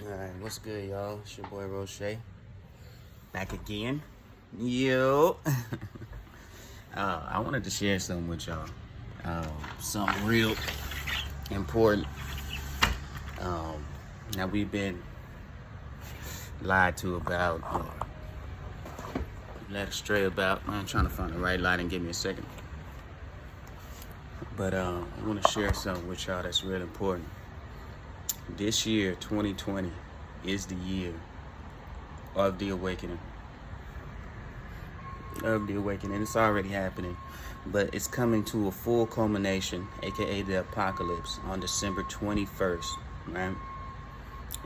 Alright, what's good, y'all? It's your boy Roche. Back again. Yo. I wanted to share something with y'all. Something real important. Now, we've been lied to about, led astray about. I'm trying to find the right line and give me a second. But I want to share something with y'all that's real important. This year, 2020, is the year of the awakening. It's already happening, but it's coming to a full culmination, aka the apocalypse, on December 21st, right?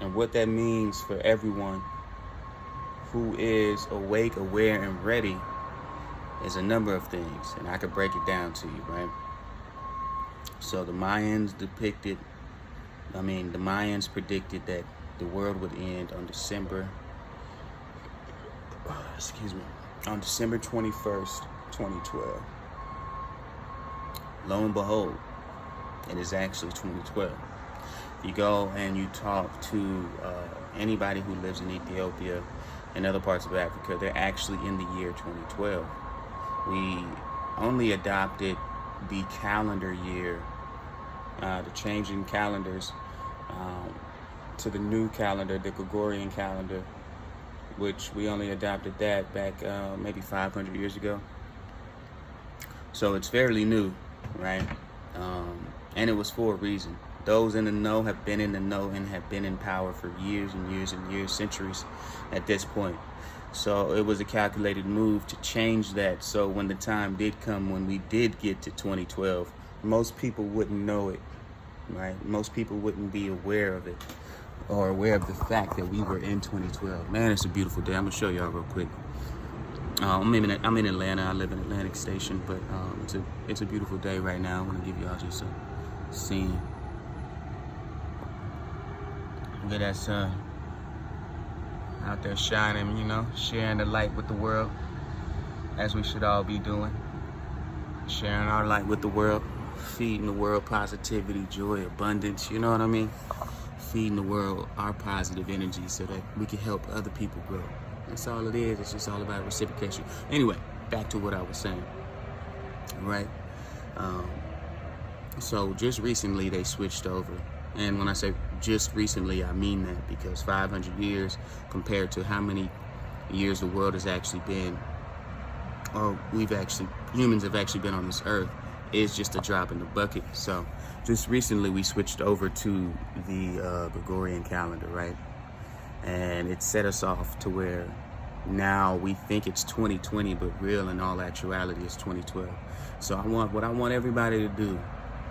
And what that means for everyone who is awake, aware, and ready is a number of things, and I could break it down to you, right? So the Mayans predicted that the world would end on December 21st, 2012. Lo and behold, it is actually 2012. If you go and you talk to anybody who lives in Ethiopia and other parts of Africa, they're actually in the year 2012. We only adopted the calendar year, the changing calendars to the new calendar, the Gregorian calendar, which we only adopted that back maybe 500 years ago. So it's fairly new, right? And it was for a reason. Those in the know have been in the know and have been in power for years and years and years, centuries at this point. So it was a calculated move to change that. So when the time did come, when we did get to 2012, most people wouldn't know it, right? Most people wouldn't be aware of it or aware of the fact that we were in 2012. Man, it's a beautiful day. I'm gonna show y'all real quick. I'm in Atlanta. I live in Atlantic Station, but it's a beautiful day right now. I want to give y'all just a scene. Look at that sun out there shining, sharing the light with the world, as we should all be doing. Sharing our light with the world, feeding the world positivity, joy, abundance, you know what I mean? Feeding the world our positive energy so that we can help other people grow. That's all it is. It's just all about reciprocation. Anyway, back to what I was saying, right? So just recently they switched over. And when I say just recently, I mean that because 500 years compared to how many years the world has actually been, or humans have actually been on this earth, is just a drop in the bucket. So just recently we switched over to the Gregorian calendar, right? And it set us off to where now we think it's 2020, but real in all actuality is 2012. So what I want everybody to do,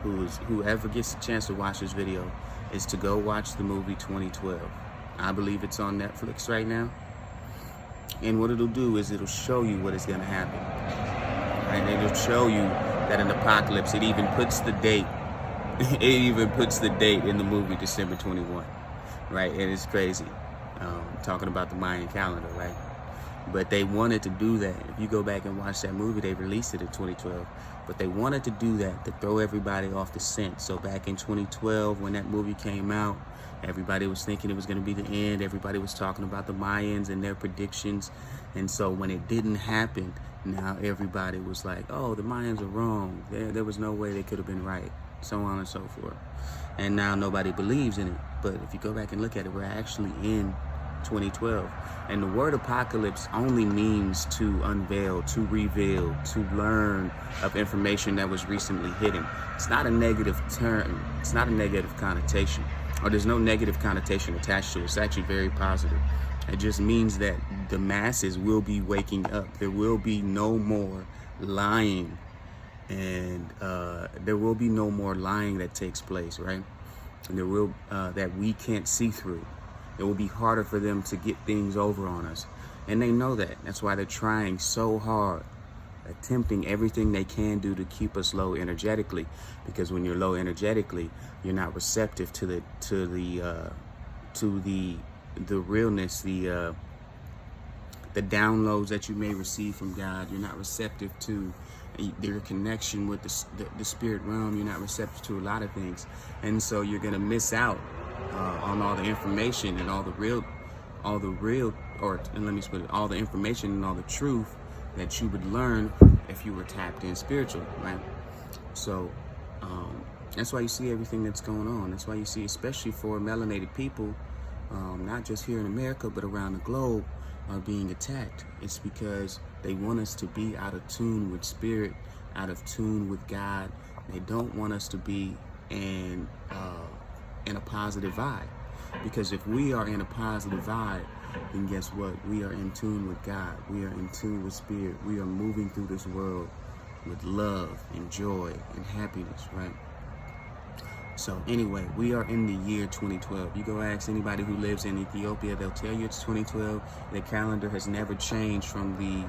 whoever gets a chance to watch this video, is to go watch the movie 2012. I believe it's on Netflix right now. And what it'll do is it'll show you what is going to happen. And it'll show you that an apocalypse, it even puts the date. It even puts the date in the movie, December 21, right? It is crazy. Talking about the Mayan calendar, right? But they wanted to do that. If you go back and watch that movie, they released it in 2012. But they wanted to do that to throw everybody off the scent. So back in 2012, when that movie came out, everybody was thinking it was going to be the end. Everybody was talking about the Mayans and their predictions. And so when it didn't happen, now everybody was like, oh, the Mayans are wrong. There was no way they could have been right. So on and so forth. And now nobody believes in it. But if you go back and look at it, we're actually in 2012. And the word apocalypse only means to unveil, to reveal, to learn of information that was recently hidden. It's not a negative term. It's not a negative connotation, or there's no negative connotation attached to it. It's actually very positive. It just means that the masses will be waking up. There will be no more lying, and there will be no more lying that takes place, right? And there will that we can't see through. It will be harder for them to get things over on us. And they know that. That's why they're trying so hard, attempting everything they can do to keep us low energetically. Because when you're low energetically, you're not receptive to the realness, the downloads that you may receive from God. You're not receptive to your connection with the spirit realm. You're not receptive to a lot of things. And so you're going to miss out on all the information and all the real, and let me put it, all the information and all the truth that you would learn if you were tapped in spiritually, right? So that's why you see everything that's going on. That's why you see, especially for melanated people, not just here in America, but around the globe, are being attacked. It's because they want us to be out of tune with spirit, out of tune with God. They don't want us to be in a positive vibe. Because if we are in a positive vibe, then guess what? We are in tune with God. We are in tune with spirit. We are moving through this world with love and joy and happiness, right? So anyway, we are in the year 2012. You go ask anybody who lives in Ethiopia, they'll tell you it's 2012. The calendar has never changed from the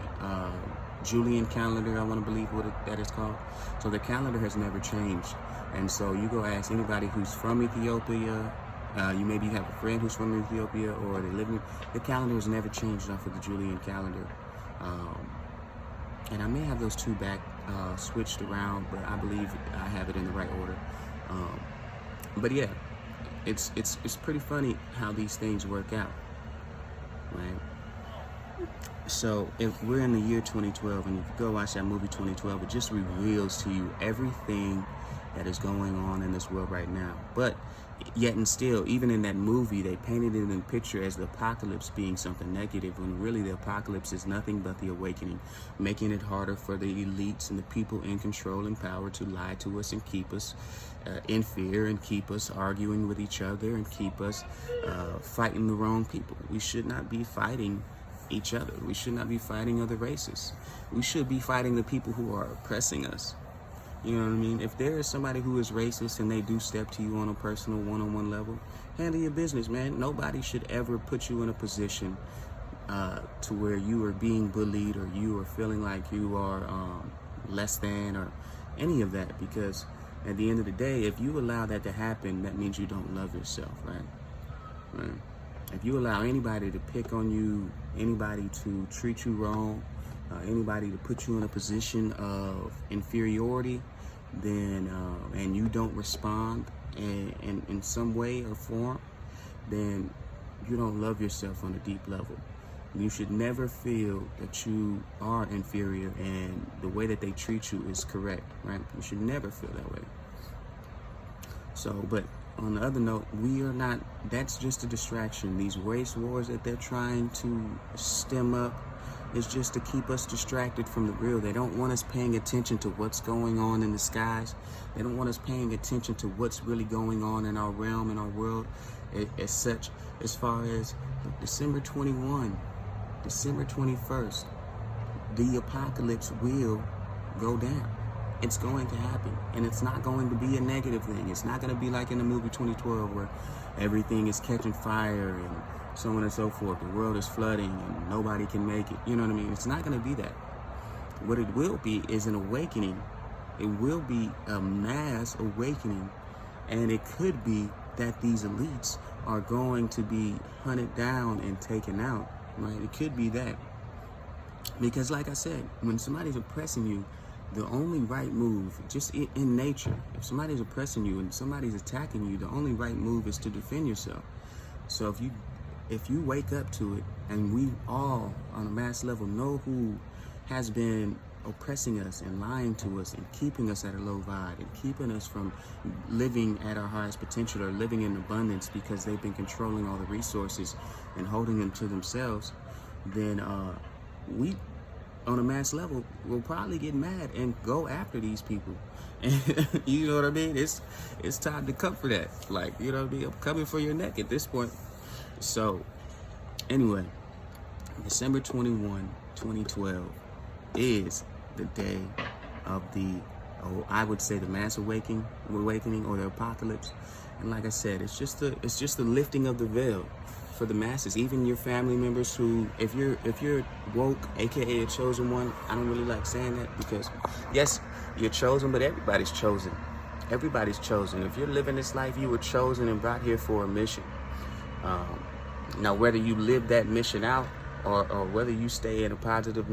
Julian calendar, I want to believe that it's called. So the calendar has never changed. And so you go ask anybody who's from Ethiopia, you maybe have a friend who's from Ethiopia, or they live in, the calendar has never changed off of the Julian calendar. And I may have those two back switched around, but I believe I have it in the right order. But yeah, it's pretty funny how these things work out, right? So if we're in the year 2012, and if you go watch that movie 2012, it just reveals to you everything that is going on in this world right now. But yet and still, even in that movie, they painted it in the picture as the apocalypse being something negative, when really the apocalypse is nothing but the awakening, making it harder for the elites and the people in control and power to lie to us and keep us in fear, and keep us arguing with each other, and keep us fighting the wrong people. We should not be fighting each other. We should not be fighting other races. We should be fighting the people who are oppressing us. You know what I mean? If there is somebody who is racist and they do step to you on a personal one-on-one level, handle your business, man. Nobody should ever put you in a position to where you are being bullied, or you are feeling like you are less than, or any of that. Because at the end of the day, if you allow that to happen, that means you don't love yourself, right? If you allow anybody to pick on you, anybody to treat you wrong, anybody to put you in a position of inferiority, then and you don't respond in some way or form, then you don't love yourself on a deep level. You should never feel that you are inferior and the way that they treat you is correct, right? You should never feel that way. So, but on the other note, we are not, that's just a distraction. These race wars that they're trying to stem up is just to keep us distracted from the real. They don't want us paying attention to what's going on in the skies. They don't want us paying attention to what's really going on in our realm, in our world, as such. As far as December 21, December 21st, the apocalypse will go down. It's going to happen, and it's not going to be a negative thing. It's not going to be like in the movie 2012 where everything is catching fire and so on and so forth. The world is flooding and nobody can make it. You know what I mean? It's not going to be that. What it will be is an awakening. It will be a mass awakening, and it could be that these elites are going to be hunted down and taken out, right? It could be that. Because like I said, when somebody's oppressing you, the only right move, just in nature, if somebody's oppressing you and somebody's attacking you, the only right move is to defend yourself. So if you wake up to it, and we all on a mass level know who has been oppressing us and lying to us and keeping us at a low vibe and keeping us from living at our highest potential or living in abundance because they've been controlling all the resources and holding them to themselves, then we on a mass level will probably get mad and go after these people. And you know what I mean? It's time to come for that. Like, you know what I mean? I'm coming for your neck at this point. So anyway, December 21, 2012 is the day of the, I would say, the mass awakening or the apocalypse. And like I said, it's just the lifting of the veil for the masses, even your family members who, if you're woke, aka a chosen one. I don't really like saying that because yes, you're chosen, but everybody's chosen. Everybody's chosen. If you're living this life, you were chosen and brought here for a mission. Now, whether you live that mission out or whether you stay in a positive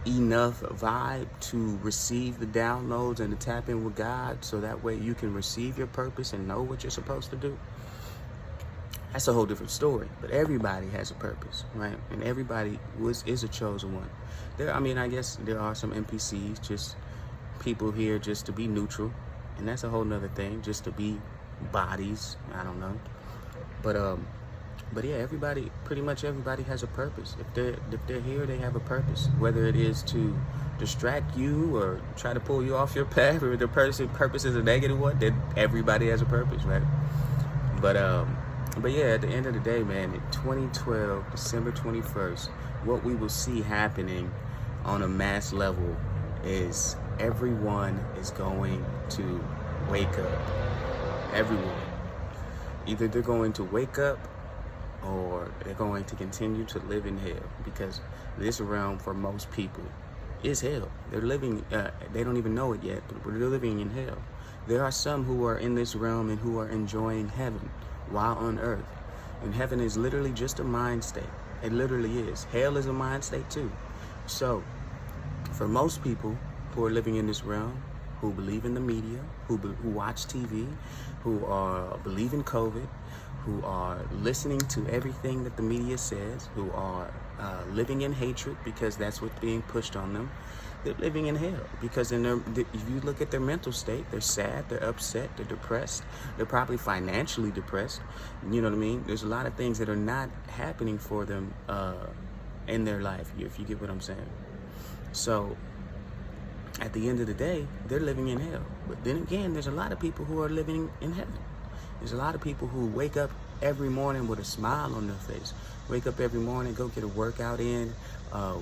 enough vibe to receive the downloads and to tap in with God, so that way you can receive your purpose and know what you're supposed to do, that's a whole different story. But everybody has a purpose, right? And everybody is a chosen one. I guess there are some NPCs, just people here just to be neutral, and that's a whole nother thing, just to be bodies. I don't know, but yeah, pretty much everybody has a purpose. If they're here, they have a purpose. Whether it is to distract you or try to pull you off your path, or the purpose is a negative one, then everybody has a purpose, right? But yeah, at the end of the day, man, in 2012, December 21st, what we will see happening on a mass level is everyone is going to wake up. Everyone. Either they're going to wake up or they're going to continue to live in hell, because this realm for most people is hell. They're living, they don't even know it yet, but they're living in hell. There are some who are in this realm and who are enjoying heaven while on earth. And heaven is literally just a mind state. It literally is. Hell is a mind state too. So for most people who are living in this realm, who believe in the media, who watch TV, who believe in COVID, who are listening to everything that the media says, who are living in hatred because that's what's being pushed on them, they're living in hell. Because if you look at their mental state, they're sad, they're upset, they're depressed, they're probably financially depressed. You know what I mean? There's a lot of things that are not happening for them in their life, if you get what I'm saying. So at the end of the day, they're living in hell. But then again, there's a lot of people who are living in heaven. There's a lot of people who wake up every morning with a smile on their face. Wake up every morning, go get a workout in.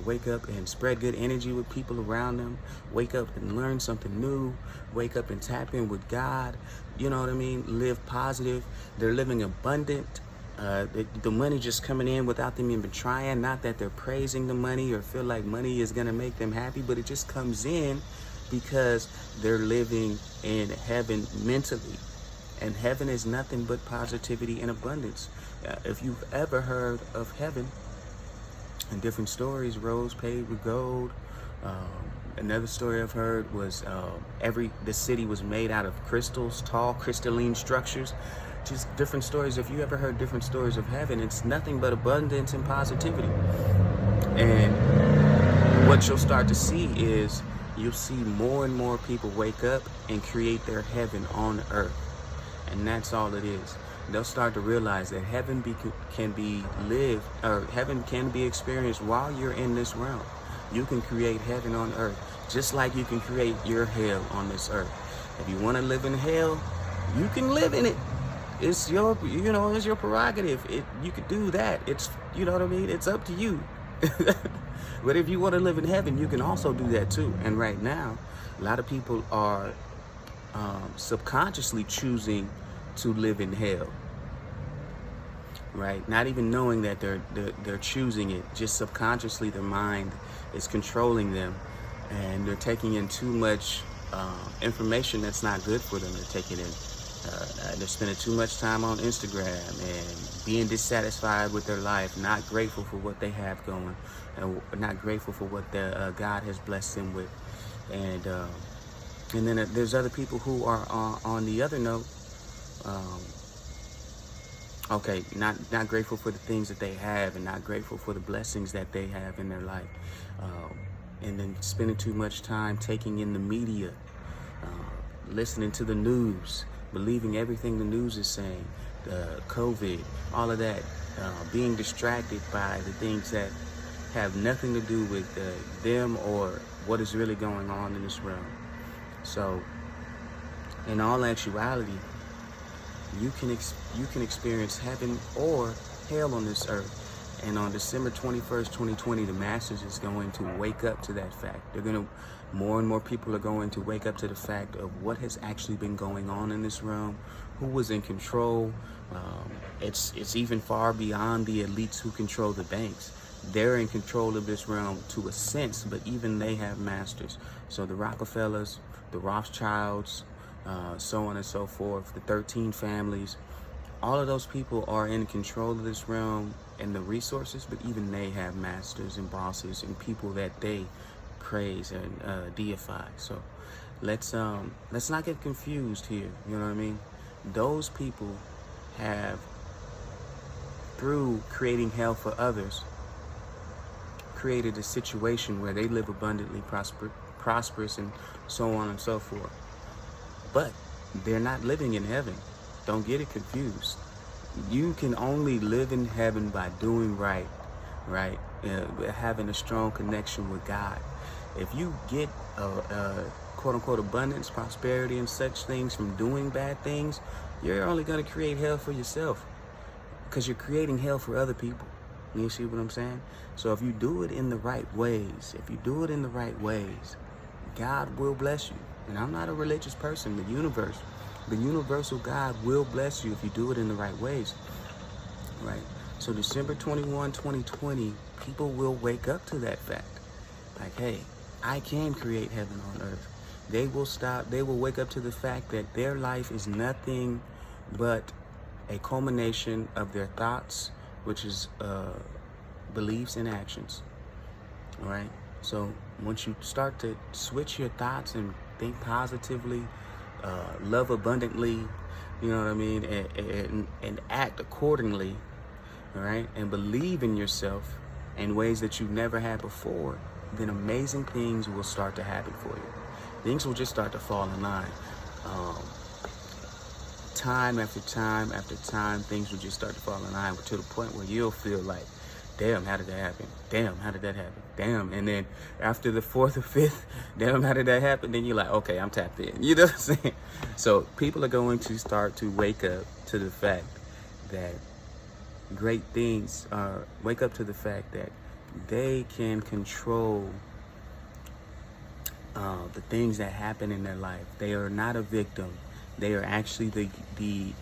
Wake up and spread good energy with people around them. Wake up and learn something new. Wake up and tap in with God. You know what I mean? Live positive. They're living abundant. The money just coming in without them even trying. Not that they're praising the money or feel like money is going to make them happy, but it just comes in because they're living in heaven mentally. And heaven is nothing but positivity and abundance. If you've ever heard of heaven, and different stories, rose paved with gold. Another story I've heard was the city was made out of crystals, tall crystalline structures. Just different stories. If you ever heard different stories of heaven, it's nothing but abundance and positivity. And what you'll start to see is you'll see more and more people wake up and create their heaven on earth. And that's all it is. They'll start to realize that heaven can be lived, or heaven can be experienced while you're in this realm. You can create heaven on earth, just like you can create your hell on this earth. If you want to live in hell, you can live in it. It's your, it's your prerogative. You could do that. It's, you know what I mean? It's up to you. But if you want to live in heaven, you can also do that too. And right now, a lot of people are subconsciously choosing to live in hell, right? Not even knowing that they're choosing it. Just subconsciously, their mind is controlling them, and they're taking in too much information that's not good for them. They're taking in, they're spending too much time on Instagram and being dissatisfied with their life, not grateful for what they have going, and not grateful for what God has blessed them with, and then there's other people who are on the other note. Not grateful for the things that they have, and not grateful for the blessings that they have in their life, and then spending too much time taking in the media, listening to the news, believing everything the news is saying, COVID, all of that, being distracted by the things that have nothing to do with them or what is really going on in this realm. So, in all actuality, you can experience heaven or hell on this earth. And on December 21st, 2020, the masses is going to wake up to that fact. More and more people are going to wake up to the fact of what has actually been going on in this realm, who was in control. It's even far beyond the elites who control the banks. They're in control of this realm to a sense, but even they have masters. So the Rockefellers, the Rothschilds, so on and so forth, the 13 families, all of those people are in control of this realm and the resources, but even they have masters and bosses and people that they praise and deify. So let's not get confused here. You know what I mean? Those people have, through creating hell for others, created a situation where they live abundantly, prosperous, and so on and so forth. But they're not living in heaven. Don't get it confused. You can only live in heaven by doing right? Having a strong connection with God. If you get quote unquote abundance, prosperity, and such things from doing bad things, you're only going to create hell for yourself, because you're creating hell for other people. You see what I'm saying? So if you do it in the right ways, God will bless you. And I'm not a religious person. The universal God will bless you if you do it in the right ways, right? So December 21, 2020, people will wake up to that fact. Like, hey, I can create heaven on earth. They will wake up to the fact that their life is nothing but a culmination of their thoughts, which is beliefs and actions. All right. So once you start to switch your thoughts and think positively, love abundantly, you know what I mean, and act accordingly, all right, and believe in yourself in ways that you've never had before, then amazing things will start to happen for you. Things will just start to fall in line. Time after time after time, things will just start to fall in line to the point where you'll feel like, damn, how did that happen? Damn, how did that happen? Damn. And then after the fourth or fifth, damn, how did that happen? Then you're like, okay, I'm tapped in. You know what I'm saying? So people are going to start to wake up to the fact that wake up to the fact that they can control the things that happen in their life. They are not a victim. They are actually the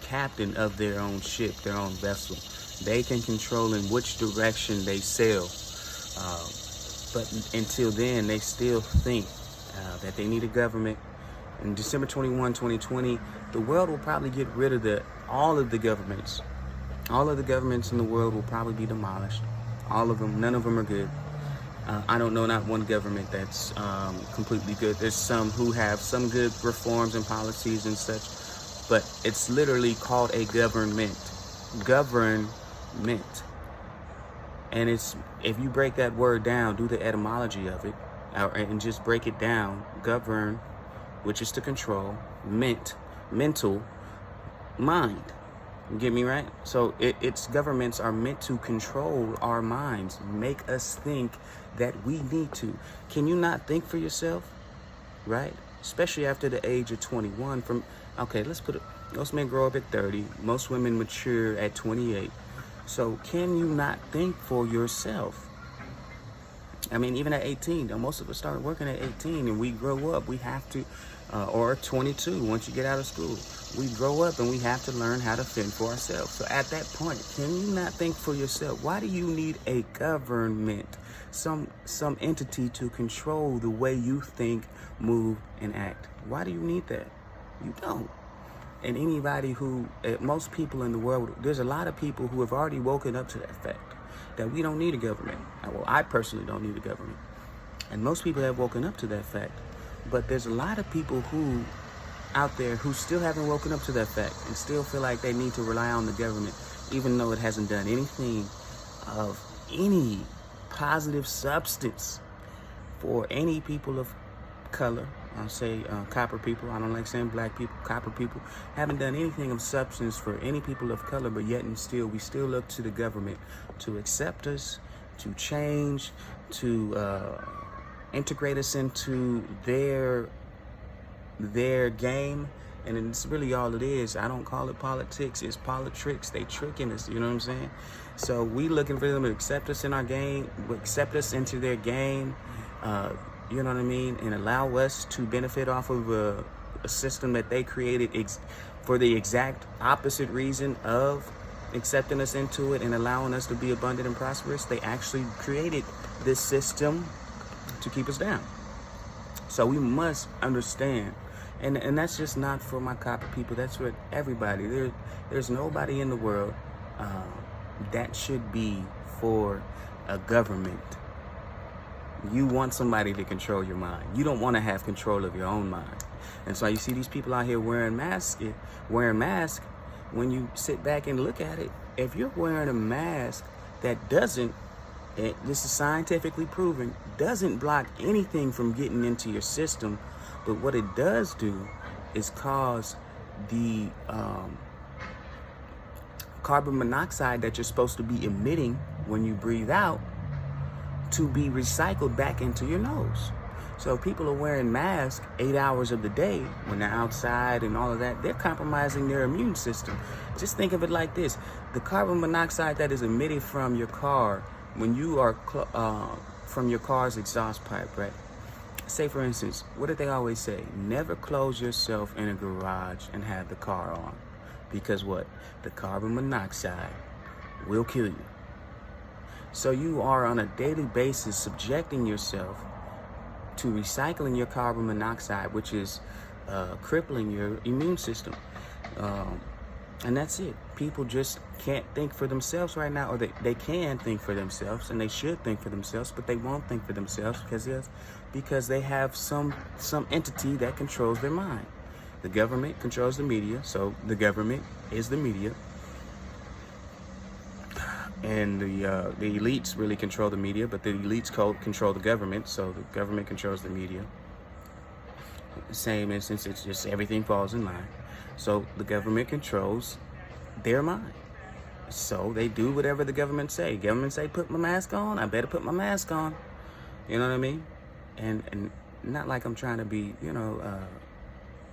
captain of their own ship, their own vessel. They can control in which direction they sail. But until then, they still think that they need a government. In December 21, 2020, the world will probably get rid of all of the governments. All of the governments in the world will probably be demolished. All of them. None of them are good. I don't know not one government that's completely good. There's some who have some good reforms and policies and such, but it's literally called a government. Government. And it's, if you break that word down, do the etymology of it, and just break it down. Govern, which is to control, mental, mind. You get me right? So it's governments are meant to control our minds, make us think that we need to. Can you not think for yourself? Right? Especially after the age of 21. Most men grow up at 30. Most women mature at 28. So can you not think for yourself? I mean, even at 18, most of us start working at 18 and we grow up. We have to, or 22, once you get out of school. We grow up and we have to learn how to fend for ourselves. So at that point, can you not think for yourself? Why do you need a government, some entity to control the way you think, move, and act? Why do you need that? You don't. And most people in the world, there's a lot of people who have already woken up to that fact that we don't need a government. Well, I personally don't need a government. And most people have woken up to that fact. But there's a lot of people out there who still haven't woken up to that fact and still feel like they need to rely on the government, even though it hasn't done anything of any positive substance for any people of color. I'll say copper people. I don't like saying black people. Copper people haven't done anything of substance for any people of color, but yet and still, we still look to the government to accept us, to change, to integrate us into their game. And it's really all it is. I don't call it politics. It's politricks. They tricking us. You know what I'm saying? So we looking for them to accept us in our game, accept us into their game. You know what I mean? And allow us to benefit off of a system that they created for the exact opposite reason of accepting us into it and allowing us to be abundant and prosperous. They actually created this system to keep us down. So we must understand. And that's just not for my copper people. That's for everybody. There's nobody in the world that should be for a government. You want somebody to control your mind. You don't want to have control of your own mind. And so you see these people out here wearing masks. When you sit back and look at it, if you're wearing a mask that doesn't, this is scientifically proven, doesn't block anything from getting into your system, but what it does do is cause the carbon monoxide that you're supposed to be emitting when you breathe out to be recycled back into your nose. So people are wearing masks 8 hours of the day when they're outside and all of that. They're compromising their immune system. Just think of it like this. The carbon monoxide that is emitted from your car when you are from your car's exhaust pipe, right? Say, for instance, what did they always say? Never close yourself in a garage and have the car on. Because what? The carbon monoxide will kill you. So you are on a daily basis subjecting yourself to recycling your carbon monoxide, which is crippling your immune system. And that's it. People just can't think for themselves right now, or they can think for themselves, and they should think for themselves, but they won't think for themselves because they have some entity that controls their mind. The government controls the media, so the government is the media. And the elites really control the media, but the elites control the government, so the government controls the media. Same instance, it's just everything falls in line. So the government controls their mind. So they do whatever the government say. Government say, put my mask on, I better put my mask on. You know what I mean? And not like I'm trying to be,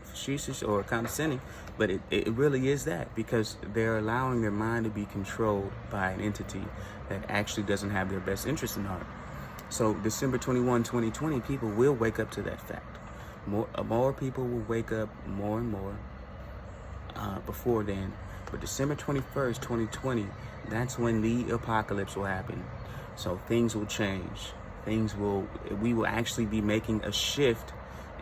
facetious or condescending, but it really is that, because they're allowing their mind to be controlled by an entity that actually doesn't have their best interest in heart. So December 21, 2020, people will wake up to that fact. More people will wake up more and more before then. But December 21st, 2020, that's when the apocalypse will happen. So things will change. We will actually be making a shift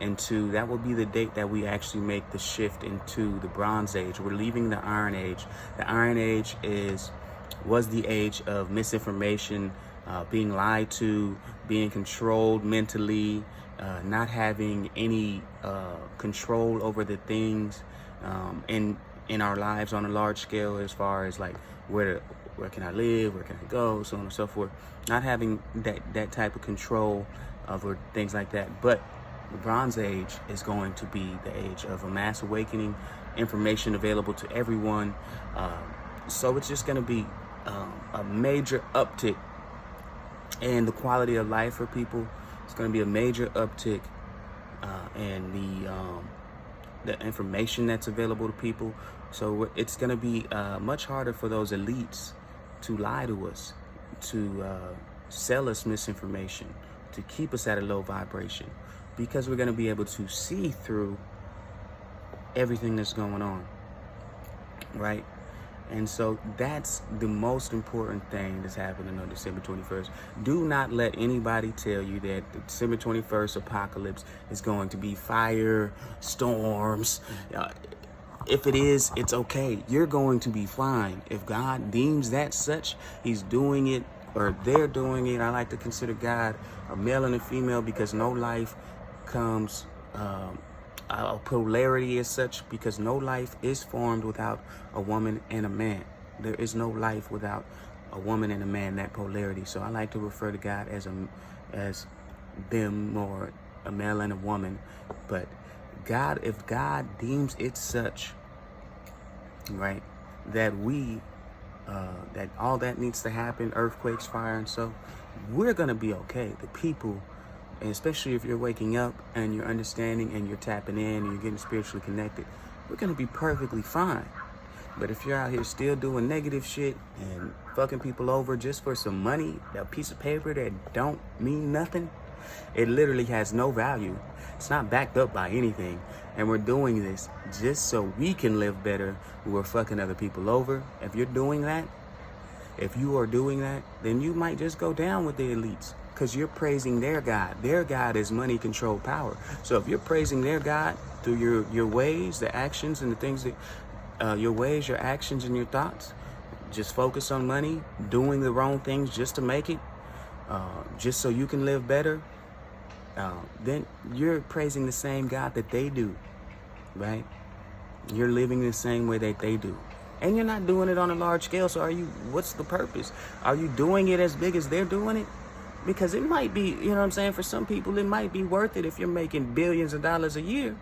into, that will be the date that we actually make the shift into the Bronze Age. We're leaving the Iron Age. The Iron Age was the age of misinformation, being lied to, being controlled mentally, not having any control over the things in our lives on a large scale, as far as like where can I live, where can I go, so on and so forth. Not having that type of control over things like that. But the Bronze Age is going to be the age of a mass awakening, information available to everyone. So it's just going to be a major uptick in the quality of life for people. It's going to be a major uptick in the information that's available to people. So it's going to be much harder for those elites to lie to us, to sell us misinformation, to keep us at a low vibration, because we're going to be able to see through everything that's going on, right? And so that's the most important thing that's happening on December 21st. Do not let anybody tell you that the December 21st apocalypse is going to be fire, storms. If it is, it's okay. You're going to be fine. If God deems that such, he's doing it, or they're doing it. I like to consider God a male and a female, because no life comes, a polarity as such, because no life is formed without a woman and a man. There is no life without a woman and a man, that polarity. So I like to refer to God as them, or a male and a woman. But God, if God deems it such, right, that that all that needs to happen, earthquakes, fire, and so, we're gonna be okay. The people, and especially if you're waking up and you're understanding and you're tapping in and you're getting spiritually connected, we're gonna be perfectly fine. But if you're out here still doing negative shit and fucking people over just for some money, a piece of paper that don't mean nothing, it literally has no value. It's not backed up by anything. And we're doing this just so we can live better. We're fucking other people over. If you are doing that, then you might just go down with the elites, because you're praising their God. Their God is money, control, power. So if you're praising their God through your ways, the actions, and the things that your ways, your actions, and your thoughts, just focus on money, doing the wrong things just to make it, just so you can live better, then you're praising the same God that they do, right? You're living the same way that they do. And you're not doing it on a large scale, so what's the purpose? Are you doing it as big as they're doing it? Because it might be, you know what I'm saying, for some people, it might be worth it if you're making billions of dollars a year.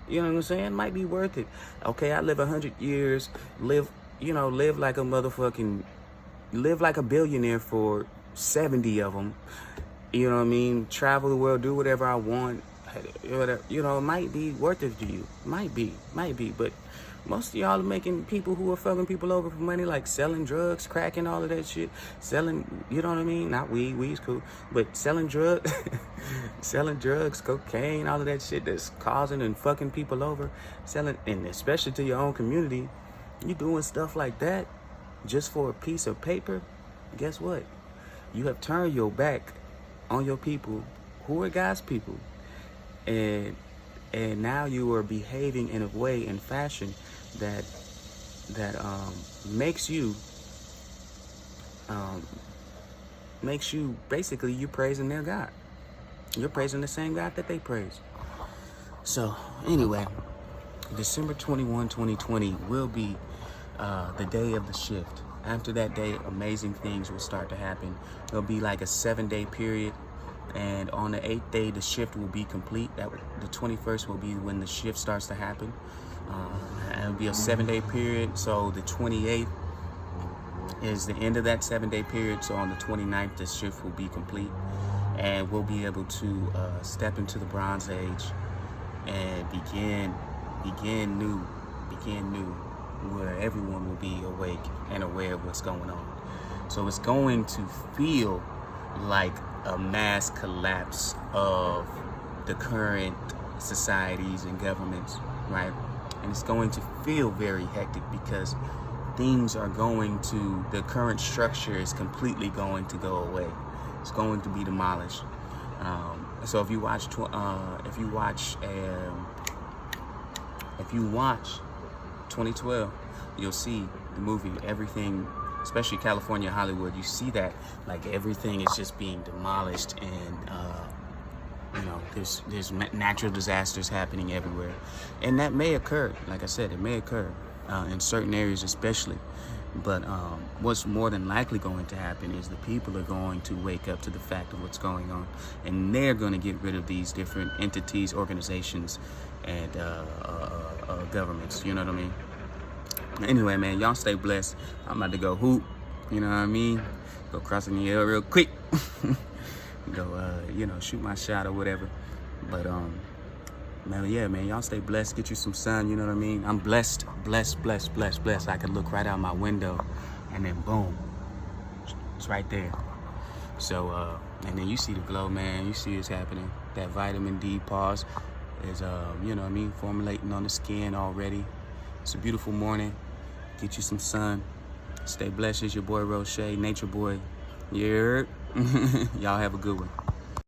You know what I'm saying? It might be worth it. Okay, I live 100 years, live like live like a billionaire for 70 of them. You know what I mean? Travel the world, do whatever I want. You know, it might be worth it to you. Might be. But most of y'all are making people who are fucking people over for money, like selling drugs, cracking, all of that shit. Selling, you know what I mean? Not weed, weed's cool. But selling drugs, selling drugs, cocaine, all of that shit that's causing and fucking people over. Selling, and especially to your own community. You doing stuff like that just for a piece of paper. Guess what? You have turned your back on your people who are God's people. And now you are behaving in a way, in fashion, that makes you basically, you praising their God. You're praising the same God that they praise. So anyway, December 21, 2020 will be the day of the shift. After that day, amazing things will start to happen. It'll be like a 7-day period. And on the 8th day, the shift will be complete. The 21st will be when the shift starts to happen. It'll be a 7-day period. So the 28th is the end of that 7-day period. So on the 29th, the shift will be complete. And we'll be able to step into the Bronze Age and begin new, where everyone will be awake and aware of what's going on. So it's going to feel like a mass collapse of the current societies and governments, right? And it's going to feel very hectic because the current structure is completely going to go away. It's going to be demolished. So if you watch 2012, you'll see the movie, everything, especially California, Hollywood, you see that like everything is just being demolished, and there's natural disasters happening everywhere, and that may occur. Like I said, it may occur in certain areas, especially. But what's more than likely going to happen is the people are going to wake up to the fact of what's going on, and they're going to get rid of these different entities, organizations, and governments. You know what I mean? Anyway, man, y'all stay blessed. I'm about to go hoop. You know what I mean? Go crossing the air real quick. Go, shoot my shot or whatever. But man, yeah, man, y'all stay blessed. Get you some sun. You know what I mean? I'm blessed. I can look right out my window, and then boom, it's right there. So, and then you see the glow, man. You see it's happening. That vitamin D pause is, formulating on the skin already. It's a beautiful morning. Get you some sun. Stay blessed. It's your boy Roche, Nature Boy. Yeah. Y'all have a good one.